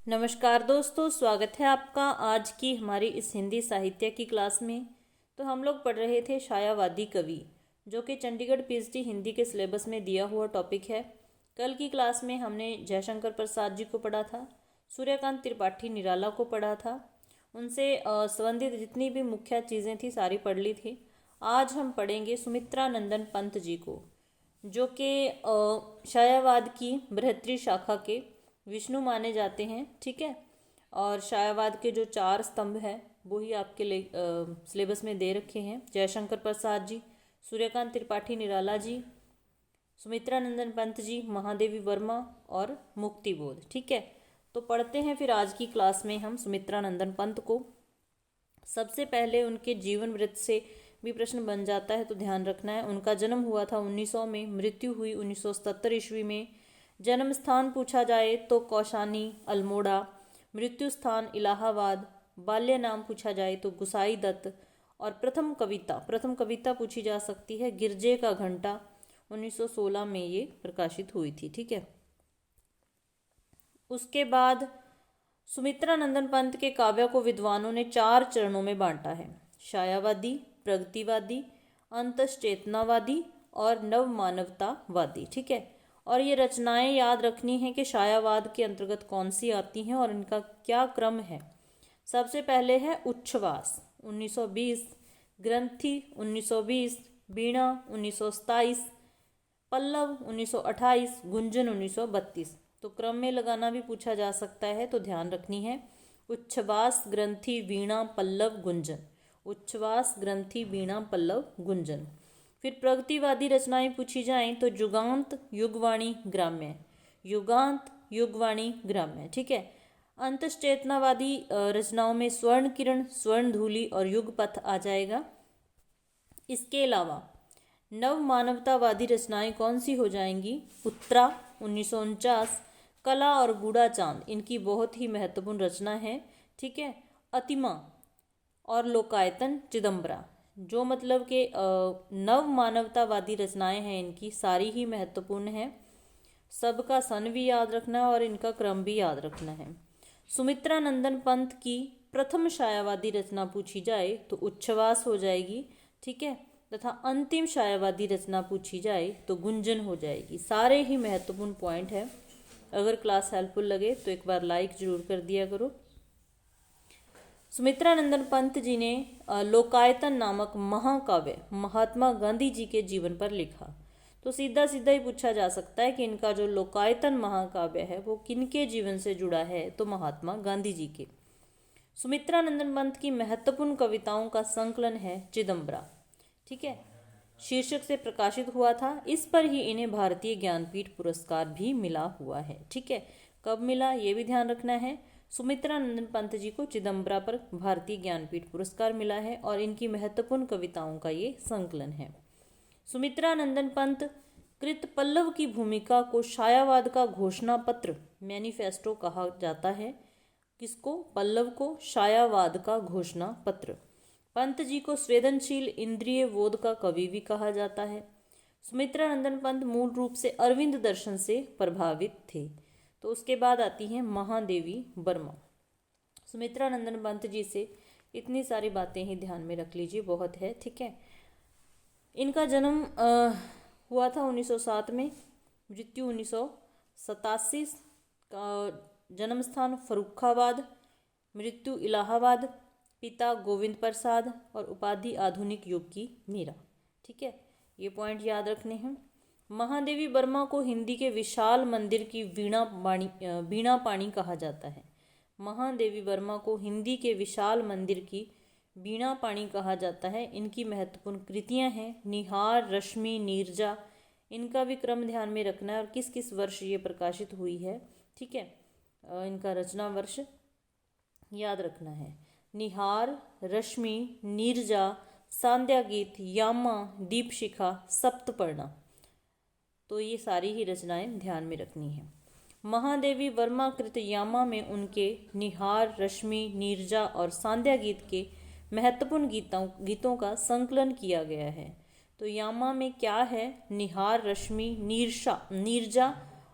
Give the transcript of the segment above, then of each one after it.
नमस्कार दोस्तों, स्वागत है आपका आज की हमारी इस हिंदी साहित्य की क्लास में। तो हम लोग पढ़ रहे थे छायावादी कवि, जो कि चंडीगढ़ पीएचडी हिंदी के सिलेबस में दिया हुआ टॉपिक है। कल की क्लास में हमने जयशंकर प्रसाद जी को पढ़ा था, सूर्यकांत त्रिपाठी निराला को पढ़ा था। उनसे संबंधित जितनी भी मुख्य चीज़ें थी सारी पढ़ ली थी। आज हम पढ़ेंगे सुमित्रा नंदन पंत जी को, जो कि छायावाद की बृहत्तरी शाखा के विष्णु माने जाते हैं। ठीक है, और छायावाद के जो 4 स्तंभ हैं वो ही आपके सिलेबस में दे रखे हैं। जयशंकर प्रसाद जी, सूर्यकांत त्रिपाठी निराला जी, सुमित्रा नंदन पंत जी, महादेवी वर्मा और मुक्तिबोध। ठीक है, तो पढ़ते हैं फिर आज की क्लास में हम सुमित्रा नंदन पंत को। सबसे पहले उनके जीवन वृत्त से भी प्रश्न बन जाता है, तो ध्यान रखना है। उनका जन्म हुआ था 1900 में, मृत्यु हुई 1977 ईस्वी में। जन्म स्थान पूछा जाए तो कौशानी अल्मोड़ा, मृत्यु स्थान इलाहाबाद। बाल्य नाम पूछा जाए तो गुसाई दत्त। और प्रथम कविता पूछी जा सकती है गिरजे का घंटा, 1916 में ये प्रकाशित हुई थी। ठीक है, उसके बाद सुमित्रा नंदन पंत के काव्य को विद्वानों ने 4 चरणों में बांटा है: छायावादी, प्रगतिवादी, अंतश्चेतनावादी और नवमानवतावादी। ठीक है, और ये रचनाएं याद रखनी है कि छायावाद के अंतर्गत कौन सी आती हैं और इनका क्या क्रम है। सबसे पहले है उच्छ्वास 1920, ग्रंथि 1920, वीणा 1927, पल्लव 1928, गुंजन 1932। तो क्रम में लगाना भी पूछा जा सकता है, तो ध्यान रखनी है। उच्छ्वास, ग्रंथि, वीणा, पल्लव, गुंजन। उच्छ्वास, ग्रंथि, वीणा, पल्लव, गुंजन। फिर प्रगतिवादी रचनाएं पूछी जाएं तो युगांत, युगवाणी, ग्राम्य। युगांत, युगवाणी, ग्राम्य। ठीक है, अंतश्चेतनावादी रचनाओं में स्वर्ण किरण, स्वर्ण धूलि और युगपथ आ जाएगा। इसके अलावा नव मानवतावादी रचनाएं कौन सी हो जाएंगी? उत्तरा 1949, कला और गूढ़ा चांद, इनकी बहुत ही महत्वपूर्ण रचना है। ठीक है, अतिमा और लोकायतन चिदम्बरा, जो मतलब कि नव मानवतावादी रचनाएं हैं, इनकी सारी ही महत्वपूर्ण हैं। सबका सन भी याद रखना है और इनका क्रम भी याद रखना है। सुमित्रा नंदन पंत की प्रथम छायावादी रचना पूछी जाए तो उच्छ्वास हो जाएगी। ठीक है, तथा अंतिम छायावादी रचना पूछी जाए तो गुंजन हो जाएगी। सारे ही महत्वपूर्ण पॉइंट है। अगर क्लास हेल्पफुल लगे तो एक बार लाइक जरूर कर दिया करो। सुमित्रा नंदन पंत जी ने लोकायतन नामक महाकाव्य महात्मा गांधी जी के जीवन पर लिखा। तो सीधा सीधा ही पूछा जा सकता है कि इनका जो लोकायतन महाकाव्य है वो किनके जीवन से जुड़ा है? तो महात्मा गांधी जी के। सुमित्रा नंदन पंत की महत्वपूर्ण कविताओं का संकलन है चिदम्बरा। ठीक है, शीर्षक से प्रकाशित हुआ था। इस पर ही इन्हें भारतीय ज्ञानपीठ पुरस्कार भी मिला हुआ है। ठीक है, कब मिला ये भी ध्यान रखना है। सुमित्रा नंदन पंत जी को चिदम्बरा पर भारतीय ज्ञानपीठ पुरस्कार मिला है और इनकी महत्वपूर्ण कविताओं का ये संकलन है। सुमित्रा नंदन पंत कृत पल्लव की भूमिका को छायावाद का घोषणा पत्र मैनिफेस्टो कहा जाता है। किसको? पल्लव को छायावाद का घोषणा पत्र। पंत जी को संवेदनशील इंद्रिय बोध का कवि भी कहा जाता है। सुमित्रा नंदन पंत मूल रूप से अरविंद दर्शन से प्रभावित थे। तो उसके बाद आती हैं महादेवी वर्मा। सुमित्रा नंदन पंत जी से इतनी सारी बातें ही ध्यान में रख लीजिए, बहुत है। ठीक है, इनका जन्म हुआ था 1907 में, मृत्यु 1987। जन्म स्थान फर्रुखाबाद, मृत्यु इलाहाबाद। पिता गोविंद प्रसाद और उपाधि आधुनिक युग की मीरा। ठीक है, ये पॉइंट याद रखने हैं। महादेवी वर्मा को हिंदी के विशाल मंदिर की वीणा पाणी कहा जाता है। महादेवी वर्मा को हिंदी के विशाल मंदिर की वीणा पाणी कहा जाता है। इनकी महत्वपूर्ण कृतियां हैं निहार, रश्मि, नीरजा। इनका भी क्रम ध्यान में रखना है और किस किस वर्ष ये प्रकाशित हुई है। ठीक है, इनका रचना वर्ष याद रखना है। निहार, रश्मि, नीरजा, सांध्या गीत, यामा, दीपशिखा, सप्तपर्णा। तो ये सारी ही रचनाएं ध्यान में रखनी है। महादेवी वर्मा कृत यामा में उनके निहार, रश्मि, नीरजा और सांध्या गीत के महत्वपूर्ण गीतों का संकलन किया गया है। तो यामा में क्या है? निहार, रश्मि, नीरजा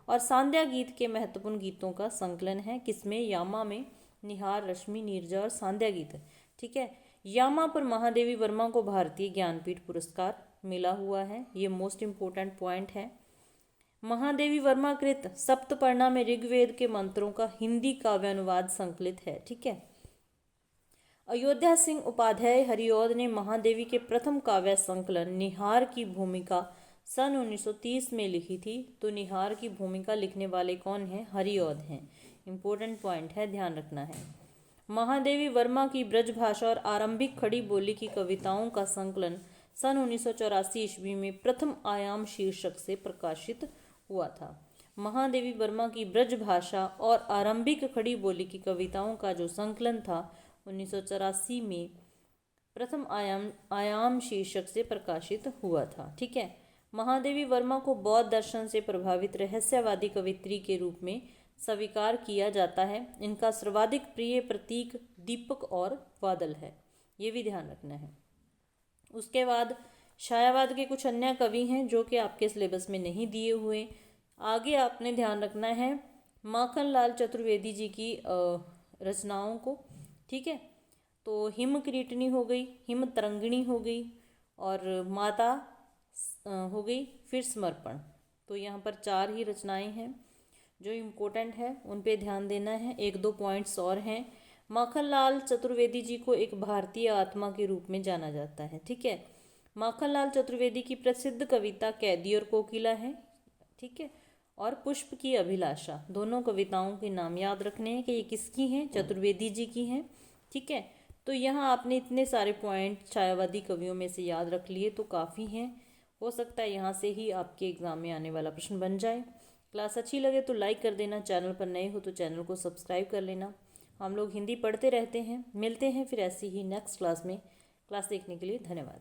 और सांध्या गीत के महत्वपूर्ण गीतों का संकलन है। किसमें? यामा में। निहार, रश्मि, नीरजा और सांध्या गीत। ठीक है। यामा पर महादेवी वर्मा को भारतीय ज्ञानपीठ पुरस्कार मिला हुआ है, ये मोस्ट इम्पोर्टेंट पॉइंट है। महादेवी वर्मा कृत सप्तपर्णा में ऋग्वेद के मंत्रों का हिंदी काव्यानुवाद संकलित है। ठीक है। अयोध्या सिंह उपाध्याय हरिऔध ने महादेवी के प्रथम काव्य संकलन निहार की भूमिका सन 1930 में लिखी थी। तो निहार की भूमिका लिखने वाले कौन हैं? हरिऔध हैं। इंपॉर्टेंट पॉइंट है, ध्यान रखना है। महादेवी वर्मा की ब्रजभाषा और आरंभिक खड़ी बोली की कविताओं का संकलन सन 1984 ईस्वी में प्रथम आयाम शीर्षक से प्रकाशित हुआ था। महादेवी वर्मा की ब्रजभाषा और आरंभिक खड़ी बोली की कविताओं का जो संकलन था 1984 में प्रथम आयाम शीर्षक से प्रकाशित हुआ था। ठीक है। महादेवी वर्मा को बौद्ध दर्शन से प्रभावित रहस्यवादी कवित्री के रूप में स्वीकार किया जाता है। इनका सर्वाधिक प्रिय प्रतीक दीपक और बादल है, ये भी ध्यान रखना है। उसके बाद छायावाद के कुछ अन्य कवि हैं जो कि आपके सिलेबस में नहीं दिए हुए। आगे आपने ध्यान रखना है माखनलाल चतुर्वेदी जी की रचनाओं को। ठीक है। तो हिम क्रीटनी हो गई, हिम तरंगिणी हो गई और माता हो गई, फिर समर्पण। तो यहाँ पर 4 ही रचनाएं हैं जो इम्पोर्टेंट है, उन पे ध्यान देना है। 1-2 पॉइंट्स और हैं। माखनलाल चतुर्वेदी जी को एक भारतीय आत्मा के रूप में जाना जाता है। ठीक है। माखनलाल चतुर्वेदी की प्रसिद्ध कविता कैदी और कोकिला है। ठीक है। और पुष्प की अभिलाषा, दोनों कविताओं के नाम याद रखने हैं कि ये किसकी हैं? चतुर्वेदी जी की हैं। ठीक है। तो यहाँ आपने इतने सारे पॉइंट छायावादी कवियों में से याद रख लिए तो काफ़ी हैं। हो सकता है यहाँ से ही आपके एग्जाम में आने वाला प्रश्न बन जाए। क्लास अच्छी लगे तो लाइक कर देना, चैनल पर नए हो तो चैनल को सब्सक्राइब कर लेना। हम लोग हिंदी पढ़ते रहते हैं। मिलते हैं फिर ऐसी ही नेक्स्ट क्लास में। क्लास देखने के लिए धन्यवाद।